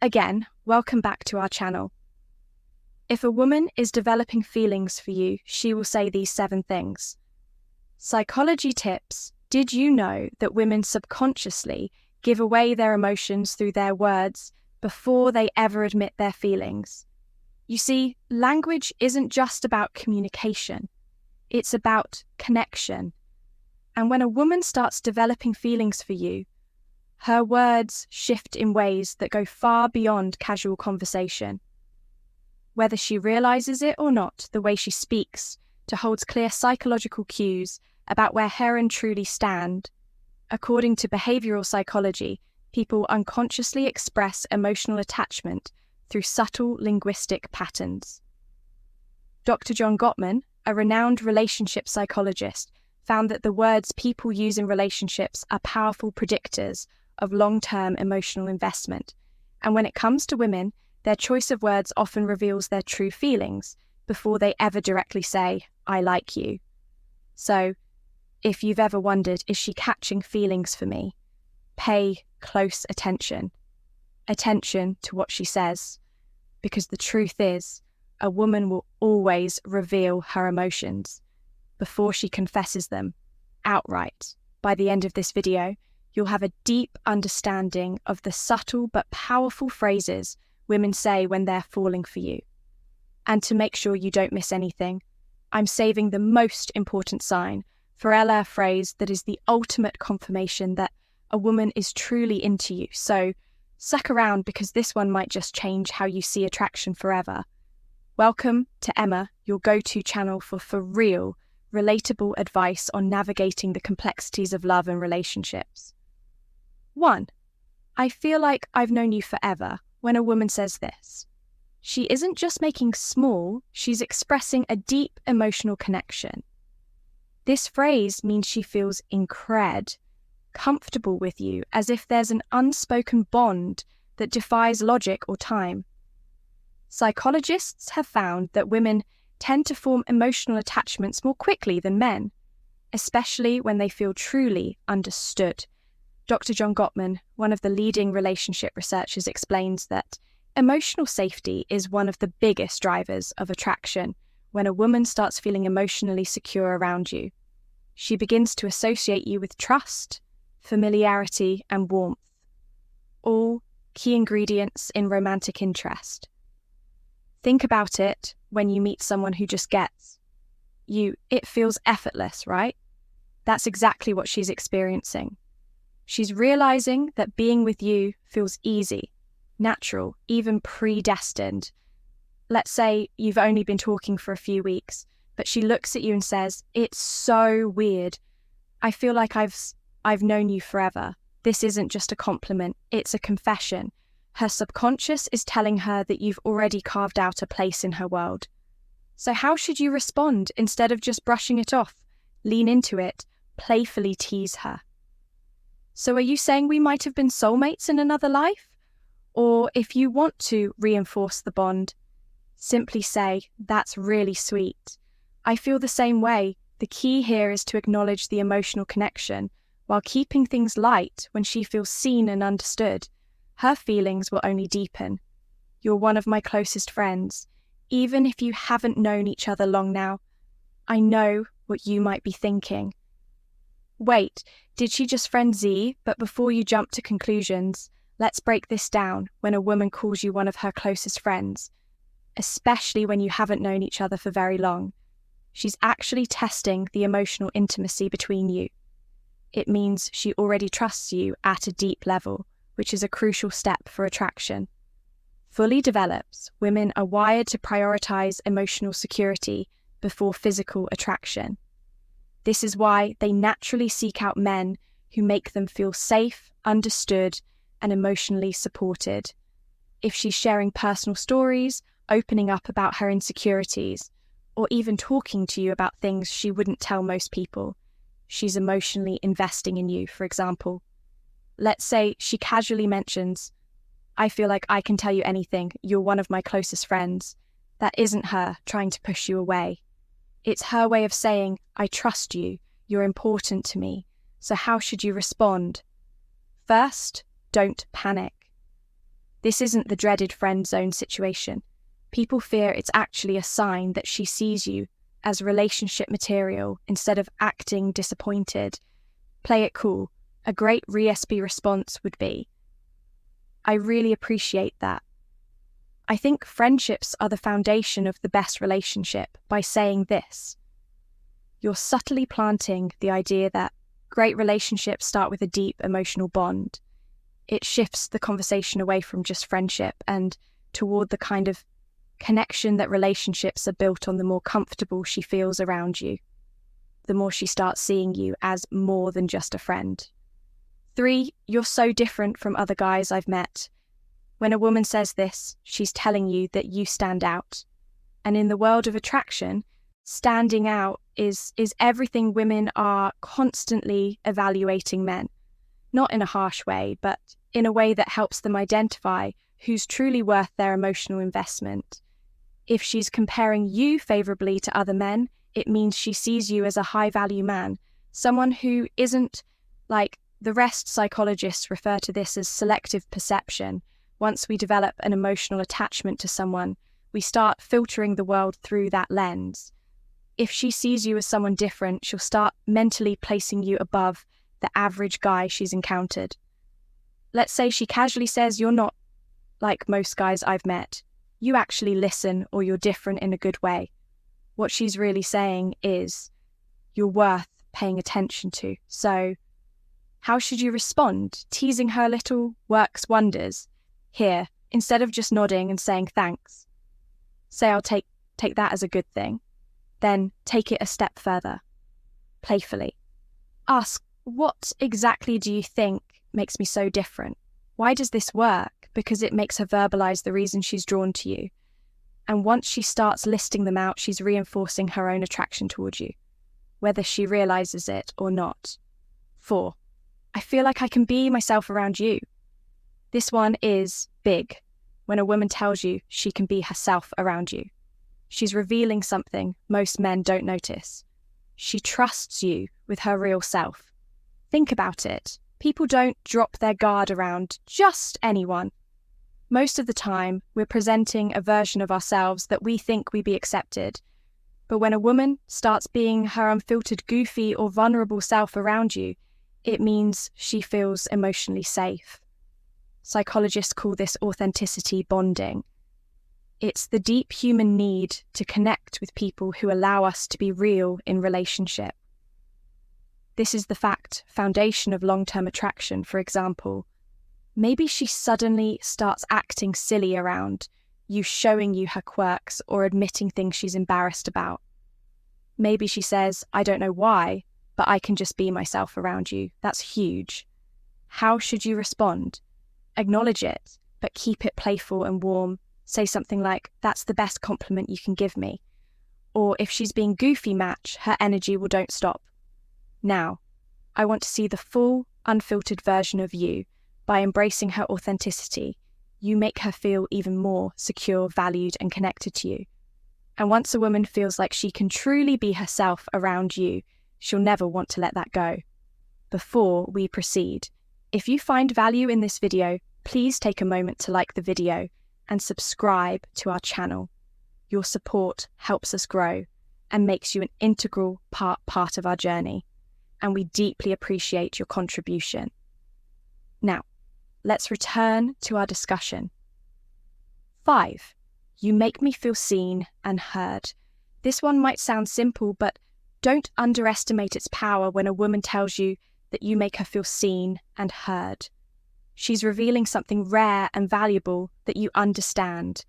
Again, welcome back to our channel. If a woman is developing feelings for you, she will say these 7 things. Psychology tips. Did you know that women subconsciously give away their emotions through their words before they ever admit their feelings? You see, language isn't just about communication. It's about connection. And when a woman starts developing feelings for you, her words shift in ways that go far beyond casual conversation. Whether she realizes it or not, the way she speaks holds clear psychological cues about where her and truly stand. According to behavioral psychology, people unconsciously express emotional attachment through subtle linguistic patterns. Dr. John Gottman, a renowned relationship psychologist, found that the words people use in relationships are powerful predictors of long-term emotional investment. And when it comes to women, their choice of words often reveals their true feelings before they ever directly say, "I like you." So, if you've ever wondered, is she catching feelings for me? Pay close attention. Attention to what she says. Because the truth is, a woman will always reveal her emotions before she confesses them outright. By the end of this video, you'll have a deep understanding of the subtle but powerful phrases women say when they're falling for you. And to make sure you don't miss anything, I'm saving the most important sign for a phrase that is the ultimate confirmation that a woman is truly into you. So suck around, because this one might just change how you see attraction forever. Welcome to Emma, your go-to channel for real, relatable advice on navigating the complexities of love and relationships. 1. I feel like I've known you forever. When a woman says this, she isn't just making small, she's expressing a deep emotional connection. This phrase means she feels comfortable with you, as if there's an unspoken bond that defies logic or time. Psychologists have found that women tend to form emotional attachments more quickly than men, especially when they feel truly understood. Dr. John Gottman, one of the leading relationship researchers, explains that emotional safety is one of the biggest drivers of attraction. When a woman starts feeling emotionally secure around you, she begins to associate you with trust, familiarity, and warmth, all key ingredients in romantic interest. Think about it when you meet someone who just gets you. It feels effortless, right? That's exactly what she's experiencing. She's realizing that being with you feels easy, natural, even predestined. Let's say you've only been talking for a few weeks, but she looks at you and says, "It's so weird. I feel like I've known you forever." This isn't just a compliment, it's a confession. Her subconscious is telling her that you've already carved out a place in her world. So how should you respond instead of just brushing it off? Lean into it, playfully tease her. "So are you saying we might have been soulmates in another life?" Or if you want to reinforce the bond, simply say, "That's really sweet. I feel the same way." The key here is to acknowledge the emotional connection while keeping things light. When she feels seen and understood, her feelings will only deepen. "You're one of my closest friends. Even if you haven't known each other long now, I know what you might be thinking. Wait, did she just friend Z?" But before you jump to conclusions, let's break this down. When a woman calls you one of her closest friends, especially when you haven't known each other for very long, she's actually testing the emotional intimacy between you. It means she already trusts you at a deep level, which is a crucial step for attraction. Fully developed, women are wired to prioritize emotional security before physical attraction. This is why they naturally seek out men who make them feel safe, understood, and emotionally supported. If she's sharing personal stories, opening up about her insecurities, or even talking to you about things she wouldn't tell most people, she's emotionally investing in you. For example, let's say she casually mentions, "I feel like I can tell you anything. You're one of my closest friends." That isn't her trying to push you away. It's her way of saying, "I trust you. You're important to me." So how should you respond? First, don't panic. This isn't the dreaded friend zone situation. People fear it's actually a sign that she sees you as relationship material instead of acting disappointed. Play it cool. A great RESP response would be, I really appreciate that. I think friendships are the foundation of the best relationship by saying this. You're subtly planting the idea that great relationships start with a deep emotional bond. It shifts the conversation away from just friendship and toward the kind of connection that relationships are built on the more comfortable she feels around you, the more she starts seeing you as more than just a friend. 3, you're so different from other guys I've met. When a woman says this, she's telling you that you stand out. And in the world of attraction, standing out is everything women are constantly evaluating men. Not in a harsh way, but in a way that helps them identify who's truly worth their emotional investment. If she's comparing you favorably to other men, it means she sees you as a high-value man, someone who isn't like the rest. Psychologists refer to this as selective perception. Once we develop an emotional attachment to someone, we start filtering the world through that lens. If she sees you as someone different, she'll start mentally placing you above the average guy she's encountered. Let's say she casually says you're not like most guys I've met. You actually listen, or you're different in a good way. What she's really saying is you're worth paying attention to. So how should you respond? Teasing her a little works wonders. Here, instead of just nodding and saying thanks, say I'll take that as a good thing. Then take it a step further, playfully. Ask, what exactly do you think makes me so different? Why does this work? Because it makes her verbalize the reason she's drawn to you. And once she starts listing them out, she's reinforcing her own attraction towards you, whether she realizes it or not. 4, I feel like I can be myself around you. This one is big. When a woman tells you she can be herself around you, she's revealing something most men don't notice. She trusts you with her real self. Think about it. People don't drop their guard around just anyone. Most of the time, we're presenting a version of ourselves that we think we be accepted. But when a woman starts being her unfiltered, goofy, or vulnerable self around you, it means she feels emotionally safe. Psychologists call this authenticity bonding. It's the deep human need to connect with people who allow us to be real in relationship. This is the foundation of long-term attraction. For example, maybe she suddenly starts acting silly around you, showing you her quirks or admitting things she's embarrassed about. Maybe she says, I don't know why, but I can just be myself around you. That's huge. How should you respond? Acknowledge it, but keep it playful and warm. Say something like, that's the best compliment you can give me. Or if she's being goofy, match her energy. Will don't stop. Now, I want to see the full, unfiltered version of you. By embracing her authenticity, you make her feel even more secure, valued, and connected to you. And once a woman feels like she can truly be herself around you, she'll never want to let that go. Before we proceed, if you find value in this video, please take a moment to like the video and subscribe to our channel. Your support helps us grow and makes you an integral part of our journey, and we deeply appreciate your contribution. Now, let's return to our discussion. 5, you make me feel seen and heard. This one might sound simple, but don't underestimate its power when a woman tells you that you make her feel seen and heard. She's revealing something rare and valuable that you understand.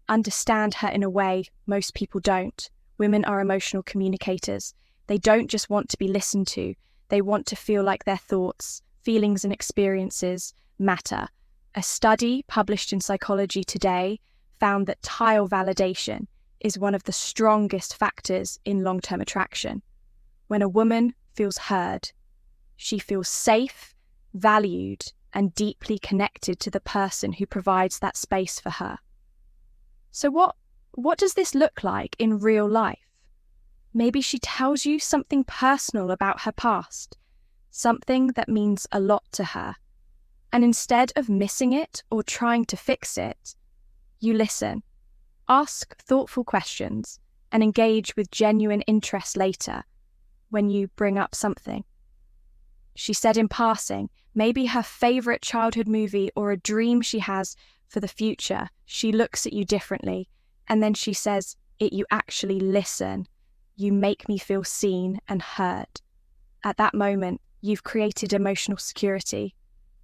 Understand her in a way most people don't. Women are emotional communicators. They don't just want to be listened to. They want to feel like their thoughts, feelings, and experiences matter. A study published in Psychology Today found that tile validation is one of the strongest factors in long-term attraction. When a woman feels heard, she feels safe, valued, and deeply connected to the person who provides that space for her. So what does this look like in real life? Maybe she tells you something personal about her past, something that means a lot to her. And instead of missing it or trying to fix it, you listen, ask thoughtful questions, and engage with genuine interest later when you bring up something. She said in passing, maybe her favorite childhood movie or a dream she has for the future. She looks at you differently, and then she says, you actually listen. You make me feel seen and heard. At that moment, you've created emotional security,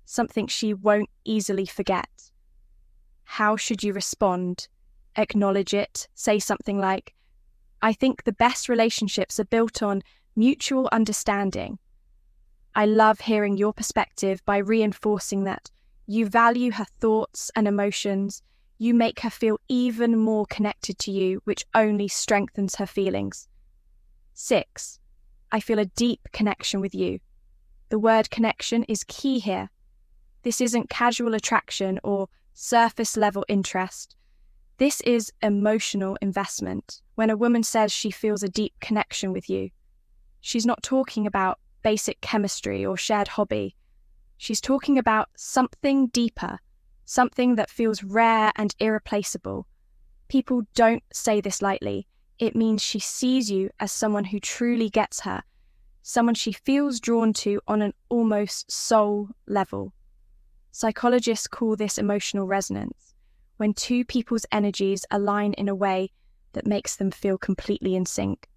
something she won't easily forget. How should you respond? Acknowledge it. Say something like, I think the best relationships are built on mutual understanding. I love hearing your perspective by reinforcing that you value her thoughts and emotions. You make her feel even more connected to you, which only strengthens her feelings. 6. I feel a deep connection with you. The word connection is key here. This isn't casual attraction or surface-level interest. This is emotional investment. When a woman says she feels a deep connection with you, she's not talking about basic chemistry or shared hobby. She's talking about something deeper, something that feels rare and irreplaceable. People don't say this lightly. It means she sees you as someone who truly gets her, someone she feels drawn to on an almost soul level. Psychologists call this emotional resonance, when two people's energies align in a way that makes them feel completely in sync.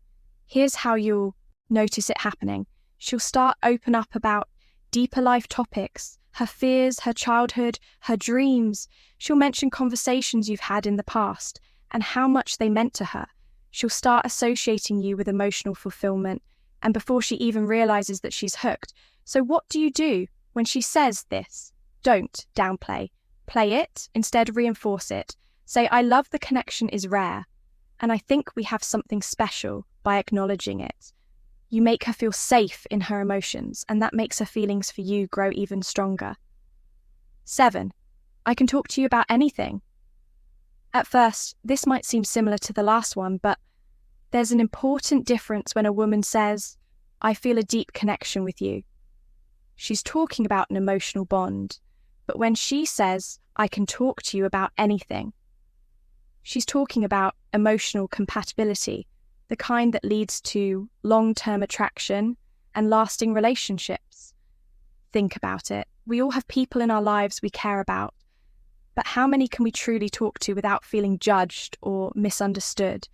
Here's how you'll notice it happening. She'll start open up about deeper life topics, her fears, her childhood, her dreams. She'll mention conversations you've had in the past and how much they meant to her. She'll start associating you with emotional fulfillment, and before she even realizes that she's hooked. So what do you do when she says this? Don't downplay. Play it, instead reinforce it. Say, I love the connection is rare, and I think we have something special by acknowledging it. You make her feel safe in her emotions, and that makes her feelings for you grow even stronger. 7. I can talk to you about anything. At first, this might seem similar to the last one, but there's an important difference when a woman says, I feel a deep connection with you. She's talking about an emotional bond, but when she says, I can talk to you about anything, she's talking about emotional compatibility, the kind that leads to long-term attraction and lasting relationships. Think about it. We all have people in our lives we care about, but how many can we truly talk to without feeling judged or misunderstood?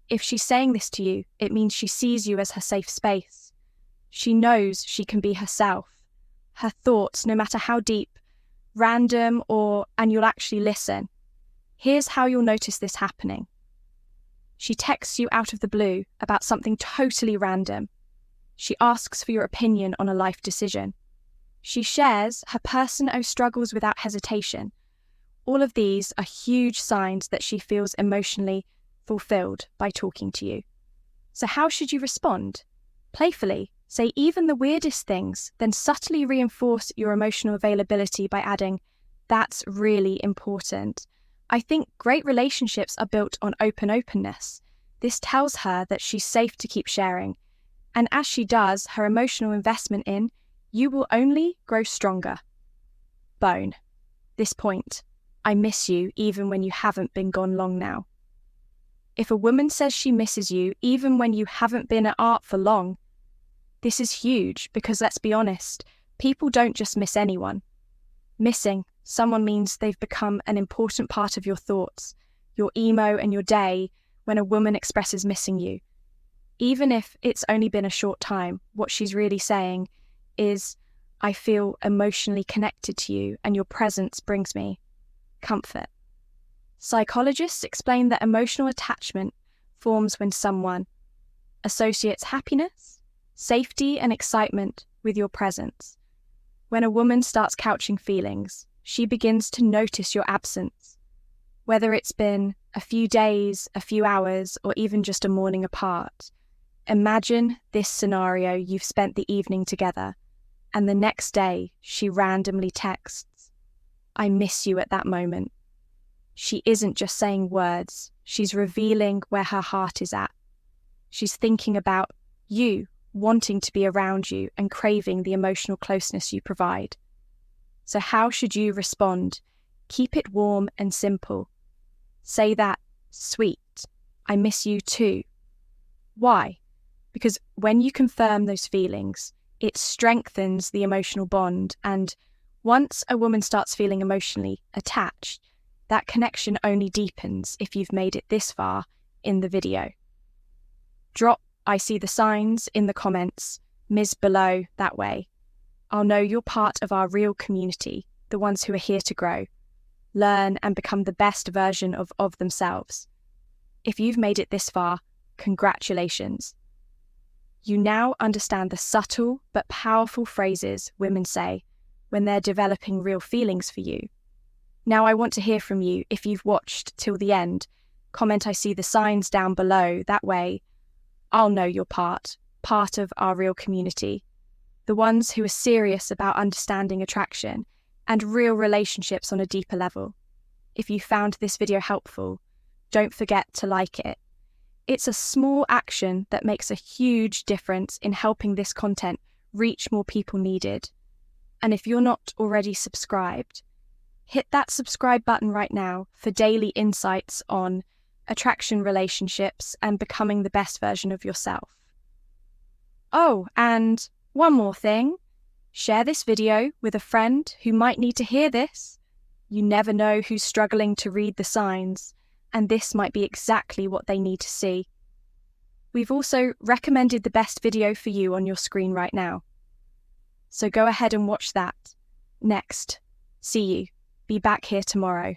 If she's saying this to you, it means she sees you as her safe space. She knows she can be herself. Her thoughts, no matter how deep, random and you'll actually listen. Here's how you'll notice this happening. She texts you out of the blue about something totally random. She asks for your opinion on a life decision. She shares her personal struggles without hesitation. All of these are huge signs that she feels emotionally fulfilled by talking to you. So how should you respond? Playfully, say even the weirdest things, then subtly reinforce your emotional availability by adding, that's really important. I think great relationships are built on openness. This tells her that she's safe to keep sharing. And as she does, her emotional investment in you will only grow stronger. Bone. This point. I miss you even when you haven't been gone long now. If a woman says she misses you even when you haven't been at art for long, this is huge because let's be honest, people don't just miss anyone. Missing someone means they've become an important part of your thoughts, your emo and your day when a woman expresses missing you. Even if it's only been a short time, what she's really saying is, I feel emotionally connected to you and your presence brings me comfort. Psychologists explain that emotional attachment forms when someone associates happiness, safety, and excitement with your presence. When a woman starts couching feelings, she begins to notice your absence, whether it's been a few days, a few hours, or even just a morning apart. Imagine this scenario: you've spent the evening together, and the next day she randomly texts, I miss you at that moment. She isn't just saying words, she's revealing where her heart is at. She's thinking about you, wanting to be around you and craving the emotional closeness you provide. So how should you respond? Keep it warm and simple. Say that, sweet, I miss you too. Why? Because when you confirm those feelings, it strengthens the emotional bond, and once a woman starts feeling emotionally attached, that connection only deepens if you've made it this far in the video. Drop I see the signs in the comments, Ms. Below that way. I'll know you're part of our real community, the ones who are here to grow, learn and become the best version of themselves. If you've made it this far, congratulations. You now understand the subtle but powerful phrases women say when they're developing real feelings for you. Now I want to hear from you. If you've watched till the end, comment I see the signs down below. That way, I'll know you're part of our real community, the ones who are serious about understanding attraction and real relationships on a deeper level. If you found this video helpful, don't forget to like it. It's a small action that makes a huge difference in helping this content reach more people needed. And if you're not already subscribed, hit that subscribe button right now for daily insights on attraction, relationships, and becoming the best version of yourself. Oh, and one more thing. Share this video with a friend who might need to hear this. You never know who's struggling to read the signs, and this might be exactly what they need to see. We've also recommended the best video for you on your screen right now. So go ahead and watch that. Next. See you. Be back here tomorrow.